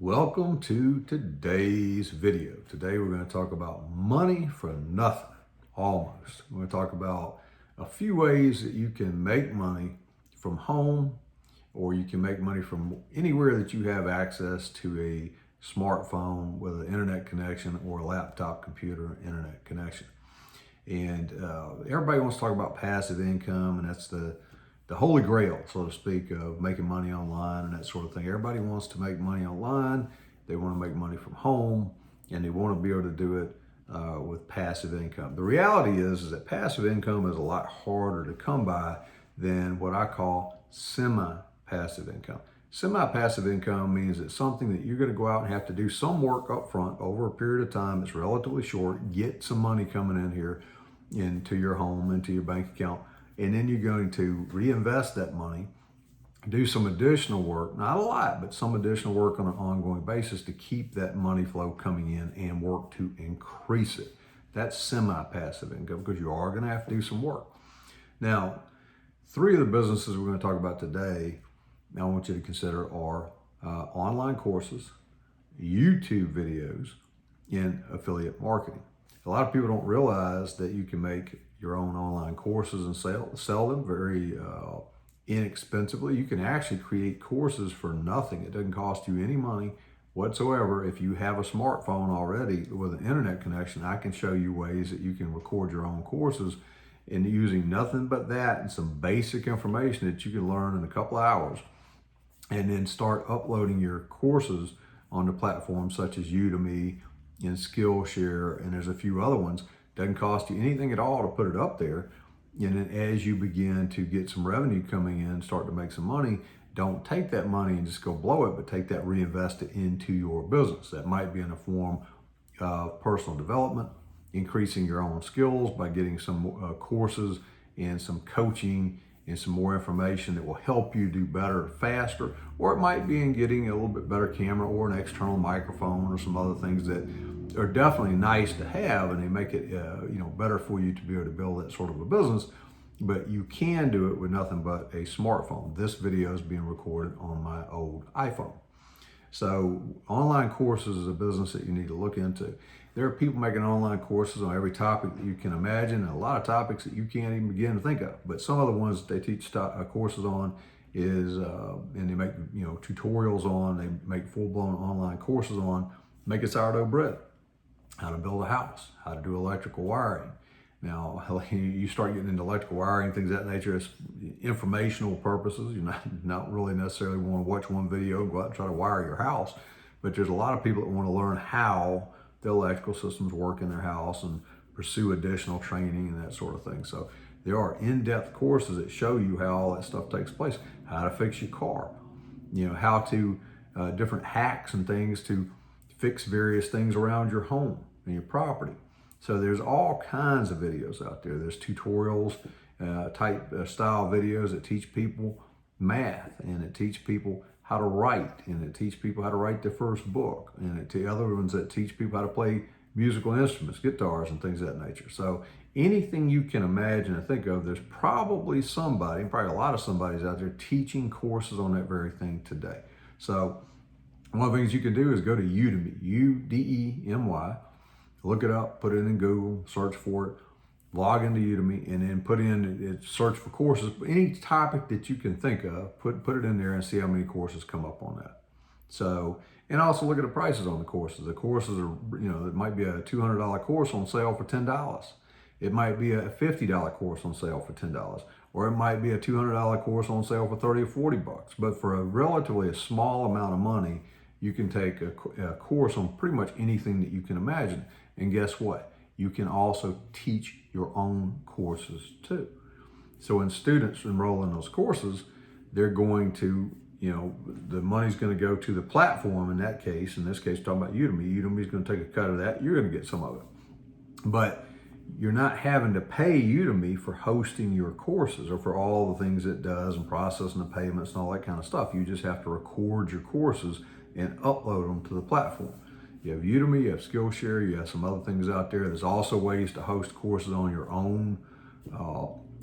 Welcome to today's video. Today we're going to talk about money for nothing, almost. We're going to talk about a few ways that you can make money from home, or you can make money from anywhere that you have access to a smartphone with an internet connection or a laptop computer internet connection. And everybody wants to talk about passive income, and that's the holy grail, so to speak, of making money online and that sort of thing. Everybody wants to make money online. They want to make money from home, and they want to be able to do it with passive income. The reality is that passive income is a lot harder to come by than what I call semi-passive income. Semi-passive income means it's something that you're going to go out and have to do some work up front over a period of time that's relatively short, get some money coming in here into your home, into your bank account, and then you're going to reinvest that money, do some additional work, not a lot, but some additional work on an ongoing basis to keep that money flow coming in and work to increase it. That's semi-passive income because you are going to have to do some work. Now, three of the businesses we're going to talk about today, I want you to consider are online courses, YouTube videos, and affiliate marketing. A lot of people don't realize that you can make your own online courses and sell them very inexpensively. You can actually create courses for nothing. It doesn't cost you any money whatsoever. If you have a smartphone already with an internet connection, I can show you ways that you can record your own courses and using nothing but that and some basic information that you can learn in a couple of hours, and then start uploading your courses onto platforms such as Udemy and Skillshare, and there's a few other ones. Doesn't cost you anything at all to put it up there. And then as you begin to get some revenue coming in, start to make some money, don't take that money and just go blow it, but take that, reinvest it into your business. That might be in the form of personal development, increasing your own skills by getting some courses and some coaching and some more information that will help you do better faster, or it might be in getting a little bit better camera or an external microphone or some other things that are definitely nice to have, and they make it better for you to be able to build that sort of a business. But you can do it with nothing but a smartphone. This video is being recorded on my old iPhone. So online courses is a business that you need to look into. There are people making online courses on every topic that you can imagine, and a lot of topics that you can't even begin to think of. But some of the ones that they teach courses on is, and they make tutorials on, they make full-blown online courses on making sourdough bread, how to build a house, how to do electrical wiring. Now, you start getting into electrical wiring, things of that nature, it's informational purposes. You're not really necessarily want to watch one video and go out and try to wire your house. But there's a lot of people that want to learn how the electrical systems work in their house and pursue additional training and that sort of thing. So there are in-depth courses that show you how all that stuff takes place, how to fix your car, how to, different hacks and things to fix various things around your home and your property. So there's all kinds of videos out there. There's tutorials type style videos that teach people math, and it teach people how to write, and it teach people how to write their first book, and it the other ones that teach people how to play musical instruments, guitars and things of that nature. So anything you can imagine and think of, there's probably somebody, probably a lot of somebody's out there teaching courses on that very thing today. So one of the things you can do is go to Udemy, Udemy, look it up, put it in Google, search for it, log into Udemy, and then put in, search for courses. Any topic that you can think of, put it in there and see how many courses come up on that. So, and also look at the prices on the courses. The courses are, it might be a $200 course on sale for $10. It might be a $50 course on sale for $10, or it might be a $200 course on sale for 30 or 40 bucks. But for a relatively small amount of money, you can take a course on pretty much anything that you can imagine. And guess what? You can also teach your own courses too. So when students enroll in those courses, they're going to, the money's going to go to the platform in that case. In this case, talking about Udemy. Udemy's going to take a cut of that. You're going to get some of it. But you're not having to pay Udemy for hosting your courses or for all the things it does and processing the payments and all that kind of stuff. You just have to record your courses and upload them to the platform. You have Udemy, you have Skillshare, you have some other things out there. There's also ways to host courses on your own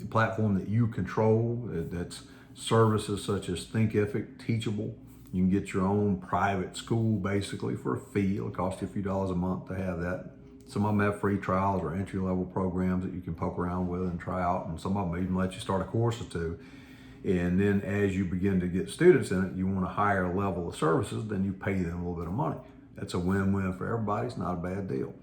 platform that you control. That's services such as Thinkific, Teachable, You can get your own private school basically for a fee. It'll cost you a few dollars a month to have that. Some of them have free trials or entry-level programs that you can poke around with and try out, and some of them even let you start a course or two. And then as you begin to get students in it, you want a higher level of services, then you pay them a little bit of money. That's a win-win for everybody. It's not a bad deal.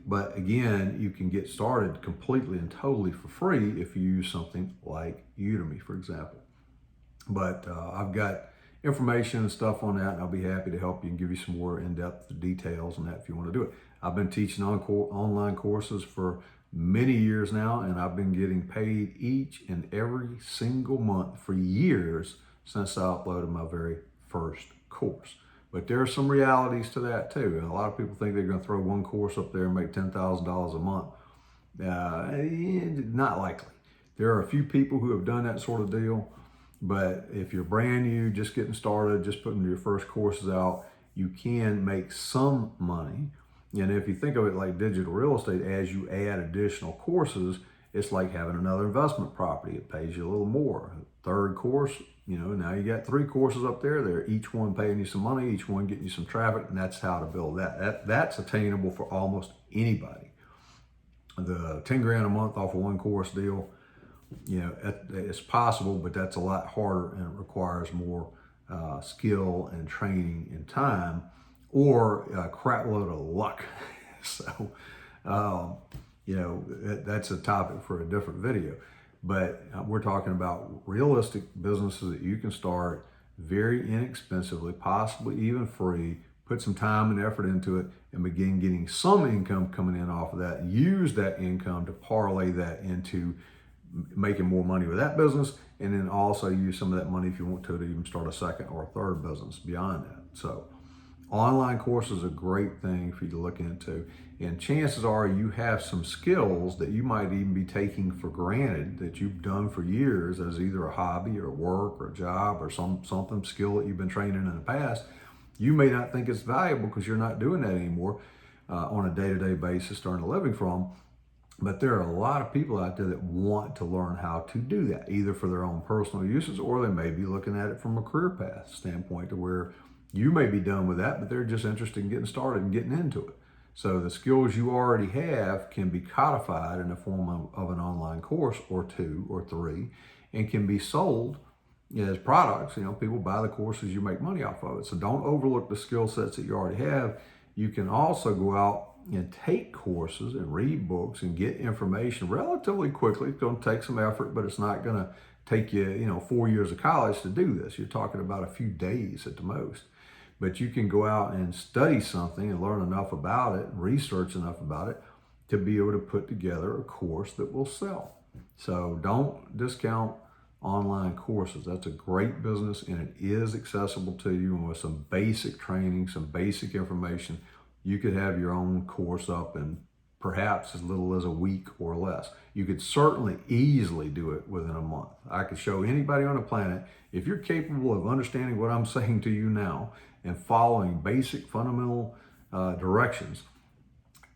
But again, you can get started completely and totally for free if you use something like Udemy, for example. But I've got information and stuff on that, and I'll be happy to help you and give you some more in-depth details on that if you want to do it. I've been teaching online courses for many years now, and I've been getting paid each and every single month for years since I uploaded my very first course. But there are some realities to that too. And a lot of people think they're going to throw one course up there and make $10,000 a month. Not likely. There are a few people who have done that sort of deal. But if you're brand new, just getting started, just putting your first courses out, you can make some money. And if you think of it like digital real estate, as you add additional courses, it's like having another investment property. It pays you a little more. Third course, now you got 3 courses up there. They're each one paying you some money, each one getting you some traffic, and that's how to build that. That's attainable for almost anybody. The 10 grand a month off of one course deal, it's possible, but that's a lot harder and it requires more skill and training and time, or a crap load of luck. So, that's a topic for a different video. But we're talking about realistic businesses that you can start very inexpensively, possibly even free, put some time and effort into it, and begin getting some income coming in off of that, and use that income to parlay that into making more money with that business, and then also use some of that money if you want to even start a second or a third business beyond that. So online courses are a great thing for you to look into, and chances are you have some skills that you might even be taking for granted that you've done for years as either a hobby or work or a job or something skill that you've been training in the past. You may not think it's valuable because you're not doing that anymore on a day-to-day basis to earn a living from. But there are a lot of people out there that want to learn how to do that, either for their own personal uses, or they may be looking at it from a career path standpoint to where you may be done with that, but they're just interested in getting started and getting into it. So the skills you already have can be codified in the form of an online course or 2 or 3 and can be sold as products. People buy the courses, you make money off of it. So don't overlook the skill sets that you already have. You can also go out and take courses and read books and get information relatively quickly. It's going to take some effort, but it's not going to take you, 4 years of college to do this. You're talking about a few days at the most. But you can go out and study something and learn enough about it and research enough about it to be able to put together a course that will sell. So don't discount online courses. That's a great business, and it is accessible to you. And with some basic training, some basic information, you could have your own course up in perhaps as little as a week or less. You could certainly easily do it within a month. I could show anybody on the planet, if you're capable of understanding what I'm saying to you now and following basic fundamental directions,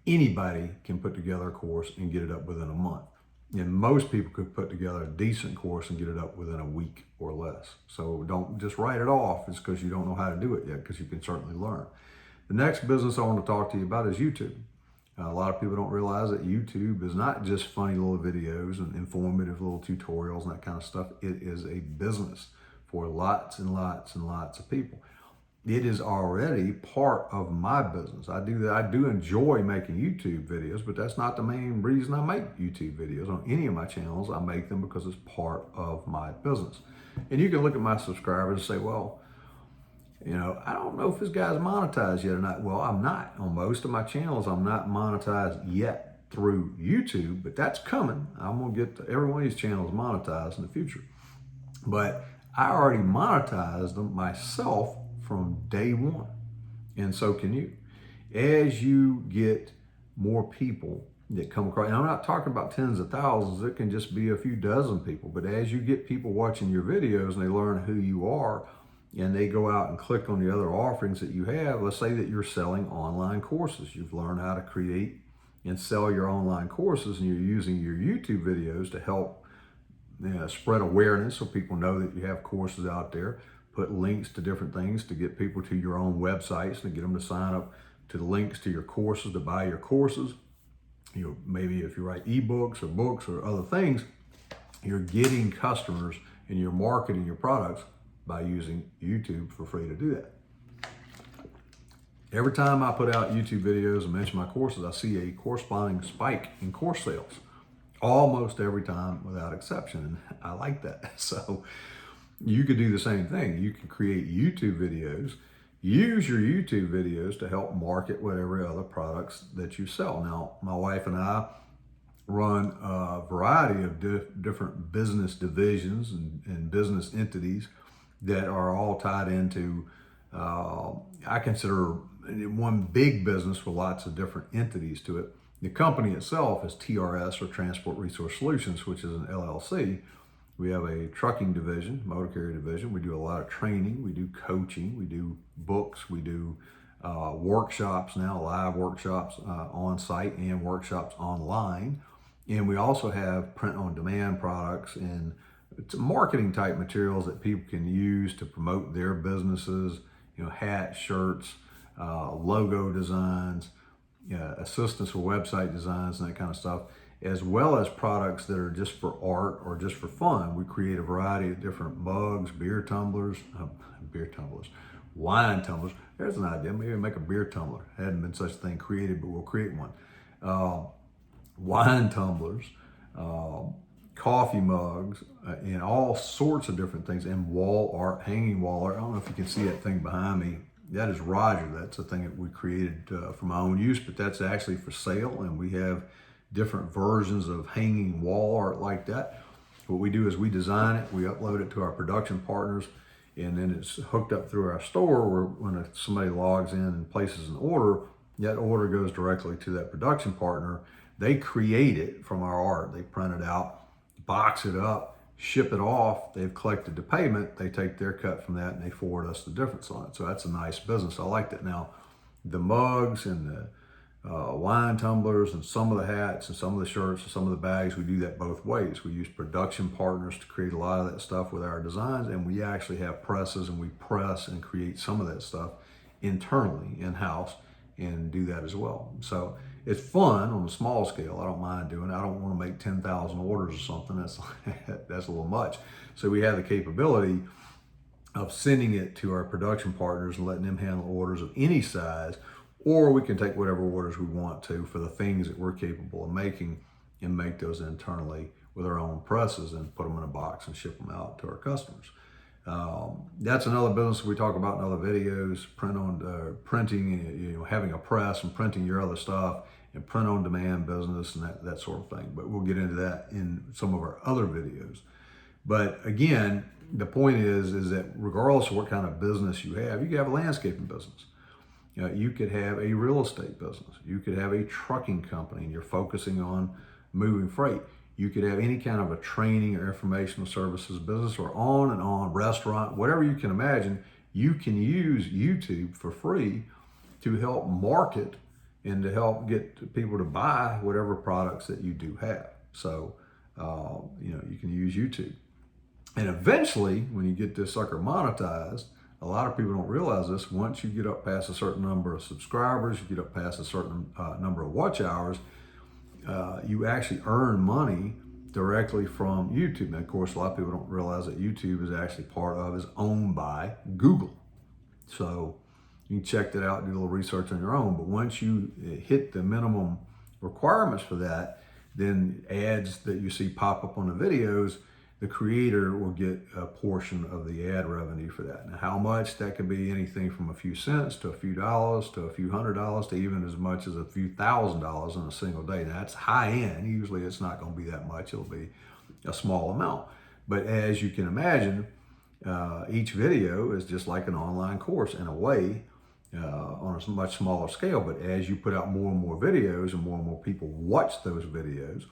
anybody can put together a course and get it up within a month. And most people could put together a decent course and get it up within a week or less. So don't just write it off. It's because you don't know how to do it yet, because you can certainly learn. The next business I want to talk to you about is YouTube. A lot of people don't realize that YouTube is not just funny little videos and informative little tutorials and that kind of stuff. It is a business for lots and lots and lots of people. It is already part of my business. I do enjoy making YouTube videos, but that's not the main reason I make YouTube videos on any of my channels. I make them because it's part of my business. And you can look at my subscribers and say, well, I don't know if this guy's monetized yet or not. Well, I'm not. On most of my channels, I'm not monetized yet through YouTube, but that's coming. I'm going to get every one of these channels monetized in the future. But I already monetized them myself from day one. And so can you. As you get more people that come across, and I'm not talking about tens of thousands, it can just be a few dozen people, but as you get people watching your videos and they learn who you are, and they go out and click on the other offerings that you have, let's say that you're selling online courses. You've learned how to create and sell your online courses, and you're using your YouTube videos to help spread awareness so people know that you have courses out there. put links to different things to get people to your own websites and get them to sign up to the links to your courses, to buy your courses. Maybe if you write ebooks or books or other things, you're getting customers and you're marketing your products by using YouTube for free to do that. Every time I put out YouTube videos and mention my courses, I see a corresponding spike in course sales. Almost every time without exception. And I like that. So you could do the same thing. You can create YouTube videos, use your YouTube videos to help market whatever other products that you sell. Now, my wife and I run a variety of different business divisions and business entities that are all tied into, I consider one big business with lots of different entities to it. The company itself is TRS, or Transport Resource Solutions, which is an LLC. We have a trucking division, motor carrier division. We do a lot of training. We do coaching. We do books. We do workshops now, live workshops on site and workshops online. And we also have print-on-demand products and marketing type materials that people can use to promote their businesses, hats, shirts, logo designs, assistance for website designs and that kind of stuff, as well as products that are just for art or just for fun. We create a variety of different mugs, beer tumblers, wine tumblers. There's an idea, maybe make a beer tumbler. Hadn't been such a thing created, but we'll create one. Wine tumblers, coffee mugs, and all sorts of different things, and wall art, hanging wall art. I don't know if you can see that thing behind me. That is Roger. That's a thing that we created for my own use, but that's actually for sale, and we have different versions of hanging wall art like that. What we do is we design it, we upload it to our production partners, and then it's hooked up through our store where when somebody logs in and places an order, that order goes directly to that production partner. They create it from our art. They print it out, box it up, ship it off. They've collected the payment. They take their cut from that and they forward us the difference on it. So that's a nice business. I like that. Now, the mugs and the wine tumblers and some of the hats and some of the shirts and some of the bags, we do that both ways. We use production partners to create a lot of that stuff with our designs, and we actually have presses and we press and create some of that stuff internally in-house and do that as well. So it's fun on a small scale. I don't mind doing it. I don't want to make 10,000 orders or something. That's a little much. So we have the capability of sending it to our production partners and letting them handle orders of any size, or we can take whatever orders we want to for the things that we're capable of making and make those internally with our own presses and put them in a box and ship them out to our customers. That's another business we talk about in other videos, printing, having a press and printing your other stuff, and print-on-demand business and that sort of thing. But we'll get into that in some of our other videos. But again, the point is that regardless of what kind of business you could have a landscaping business. You could have a real estate business. You could have a trucking company and you're focusing on moving freight. You could have any kind of a training or informational services business, or on and on, restaurant, whatever you can imagine. You can use YouTube for free to help market and to help get people to buy whatever products that you do have. So, you can use YouTube. And eventually, when you get this sucker monetized, a lot of people don't realize this. Once you get up past a certain number of subscribers, you get up past a certain number of watch hours, you actually earn money directly from YouTube. And of course, a lot of people don't realize that YouTube is owned by Google. So you can check that out, do a little research on your own. But once you hit the minimum requirements for that, then ads that you see pop up on the videos, the creator will get a portion of the ad revenue for that. Now, how much? That can be anything from a few cents to a few dollars to a few $100s to even as much as a few $1,000s in a single day. Now, that's high end. Usually it's not going to be that much. It'll be a small amount. But as you can imagine, each video is just like an online course in a way, on a much smaller scale. But as you put out more and more videos and more people watch those videos,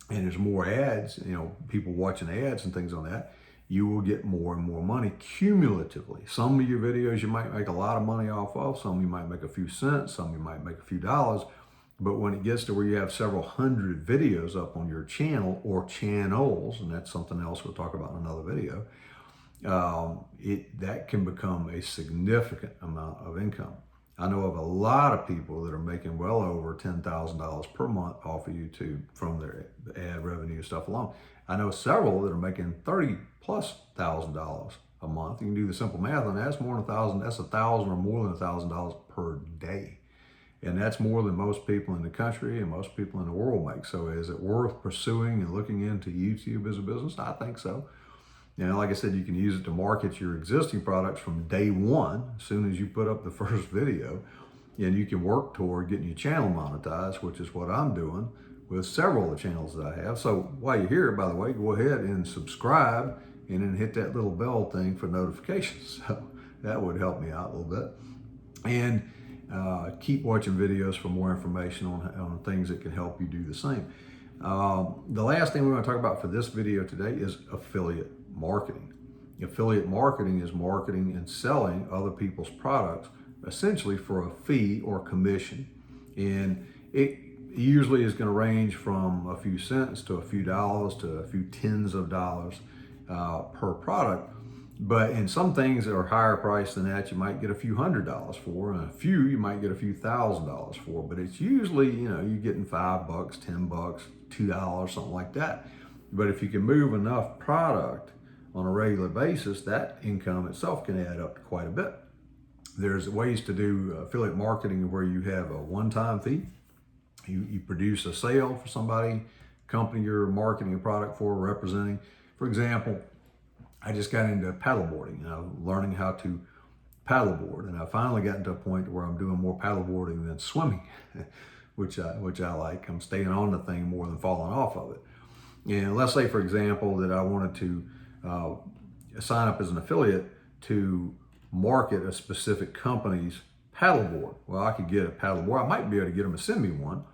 and there's more ads, people watching ads and things on that, you will get more and more money cumulatively. Some of your videos you might make a lot of money off of, some you might make a few cents, some you might make a few dollars. But when it gets to where you have several hundred videos up on your channel or channels, and that's something else we'll talk about in another video, that can become a significant amount of income. I know of a lot of people that are making well over $10,000 per month off of YouTube from their ad revenue stuff alone. I know several that are making $30,000+ a month. You can do the simple math on that. That's more than $1,000. That's $1,000 or more than $1,000 per day. And that's more than most people in the country and most people in the world make. So is it worth pursuing and looking into YouTube as a business? I think so. Like I said, you can use it to market your existing products from day one, as soon as you put up the first video, and you can work toward getting your channel monetized, which is what I'm doing with several of the channels that I have. So while you're here, by the way, go ahead and subscribe and then hit that little bell thing for notifications. So that would help me out a little bit. And keep watching videos for more information on things that can help you do the same. The last thing we're going to talk about for this video today is affiliate marketing. Affiliate marketing is marketing and selling other people's products, essentially for a fee or commission. And it usually is going to range from a few cents to a few dollars to a few tens of dollars per product. But in some things that are higher priced than that, you might get a few $100s for, and a few you might get a few $1,000s for. But it's usually, you're getting $5, $10, $2, something like that. But if you can move enough product on a regular basis, that income itself can add up to quite a bit. There's ways to do affiliate marketing where you have a one-time fee. You produce a sale for somebody, company you're marketing a product for, representing. For example, I just got into paddleboarding, learning how to paddleboard, and I finally gotten to a point where I'm doing more paddleboarding than swimming, which I like. I'm staying on the thing more than falling off of it. And let's say, for example, that I wanted to sign up as an affiliate to market a specific company's paddleboard. Well, I could get a paddleboard. I might be able to get them to send me one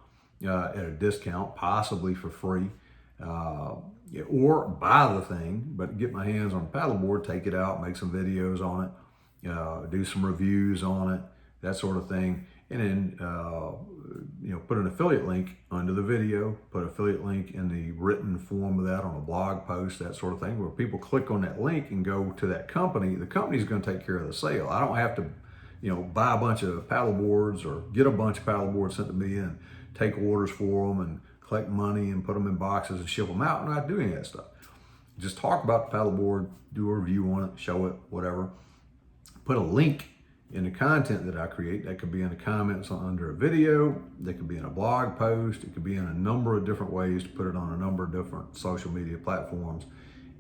at a discount, possibly for free. Or buy the thing, but get my hands on a paddleboard, take it out, make some videos on it, do some reviews on it, that sort of thing. And then, put an affiliate link under the video, put an affiliate link in the written form of that on a blog post, that sort of thing, where people click on that link and go to that company. The company's going to take care of the sale. I don't have to, buy a bunch of paddleboards or get a bunch of paddleboards sent to me and take orders for them and collect money and put them in boxes and ship them out. I'm not doing that stuff. Just talk about the paddleboard, do a review on it, show it, whatever. Put a link in the content that I create. That could be in the comments under a video, that could be in a blog post, it could be in a number of different ways to put it on a number of different social media platforms.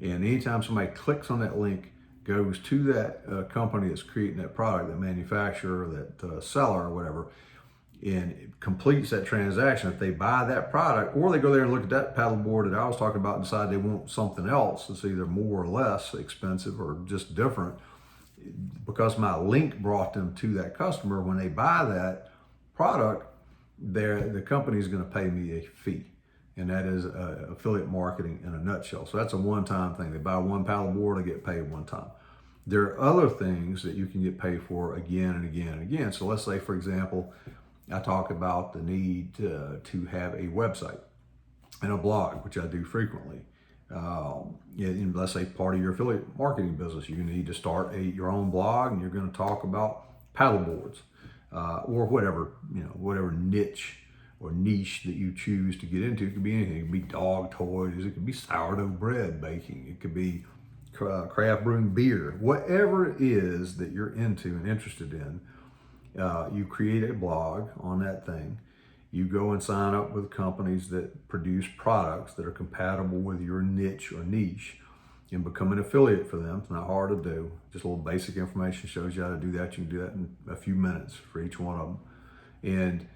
And anytime somebody clicks on that link, goes to that company that's creating that product, that manufacturer, that seller or whatever, and it completes that transaction. If they buy that product, or they go there and look at that paddleboard that I was talking about and decide they want something else that's either more or less expensive or just different, because my link brought them to that customer, when they buy that product, the company is going to pay me a fee. And that is affiliate marketing in a nutshell. So that's a one-time thing. They buy one paddleboard, they get paid one time. There are other things that you can get paid for again and again and again. So let's say, for example, I talk about the need to have a website and a blog, which I do frequently. Let's say part of your affiliate marketing business, you need to start your own blog, and you're going to talk about paddleboards or whatever niche or niche that you choose to get into. It could be anything. It could be dog toys. It could be sourdough bread baking. It could be craft brewing beer. Whatever it is that you're into and interested in, you create a blog on that thing. You go and sign up with companies that produce products that are compatible with your niche or niche and become an affiliate for them. It's not hard to do. Just a little basic information shows you how to do that. You can do that in a few minutes for each one of them. And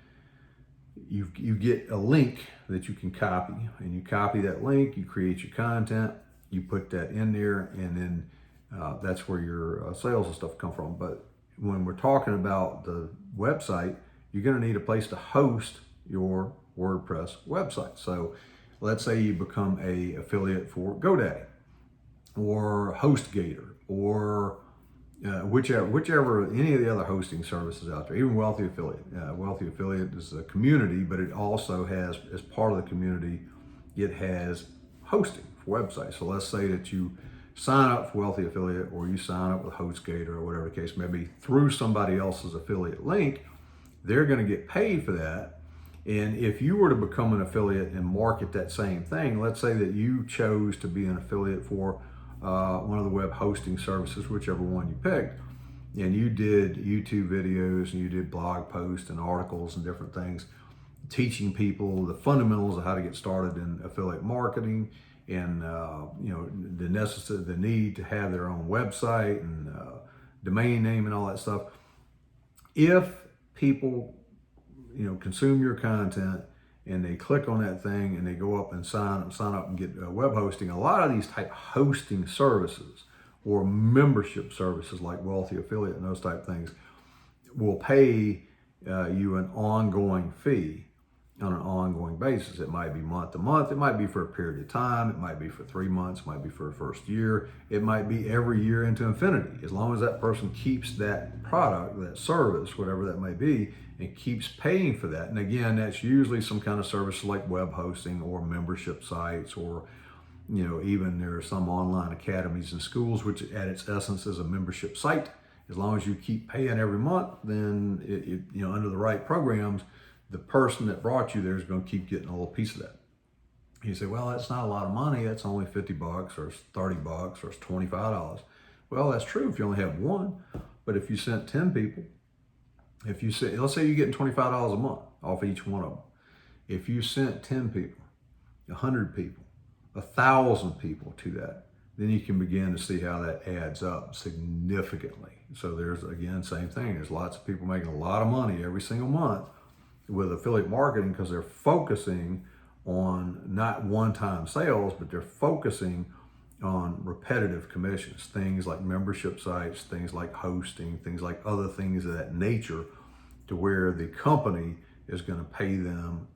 you get a link that you can copy, and you copy that link, you create your content, you put that in there, and then that's where your sales and stuff come from. But when we're talking about the website, you're going to need a place to host your WordPress website. So let's say you become a affiliate for GoDaddy or HostGator or whichever any of the other hosting services out there, even Wealthy Affiliate. Wealthy Affiliate is a community, but it also has, as part of the community, it has hosting for websites. So let's say that you sign up for Wealthy Affiliate, or you sign up with HostGator or whatever the case may be through somebody else's affiliate link, they're going to get paid for that. And if you were to become an affiliate and market that same thing, let's say that you chose to be an affiliate for one of the web hosting services, whichever one you picked, and you did YouTube videos and you did blog posts and articles and different things, teaching people the fundamentals of how to get started in affiliate marketing, and the need to have their own website and domain name and all that stuff. If people consume your content and they click on that thing and they go up and sign up and get web hosting, a lot of these type hosting services or membership services like Wealthy Affiliate and those type things will pay you an ongoing fee on an ongoing basis. It might be month to month, it might be for a period of time, it might be for 3 months, it might be for a first year, it might be every year into infinity. As long as that person keeps that product, that service, whatever that may be, and keeps paying for that. And again, that's usually some kind of service like web hosting or membership sites, or even there are some online academies and schools, which at its essence is a membership site. As long as you keep paying every month, then under the right programs, the person that brought you there is going to keep getting a little piece of that. You say, well, that's not a lot of money. That's only $50 or it's $30 or it's $25. Well, that's true if you only have one. But if you sent 10 people, let's say you're getting $25 a month off each one of them. If you sent 10 people, 100 people, 1,000 people to that, then you can begin to see how that adds up significantly. So there's, again, same thing. There's lots of people making a lot of money every single month with affiliate marketing because they're focusing on not one-time sales, but they're focusing on repetitive commissions, things like membership sites, things like hosting, things like other things of that nature, to where the company is going to pay them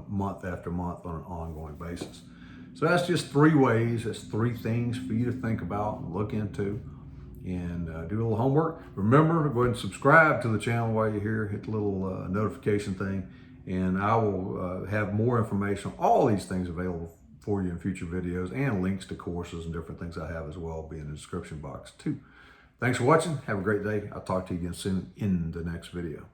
month after month on an ongoing basis. So that's just 3 ways, that's 3 things for you to think about and look into, and do a little homework. Remember to go ahead and subscribe to the channel while you're here. Hit the little notification thing, and I will have more information on all these things available for you in future videos, and links to courses and different things I have as well be in the description box too. Thanks for watching. Have a great day. I'll talk to you again soon in the next video.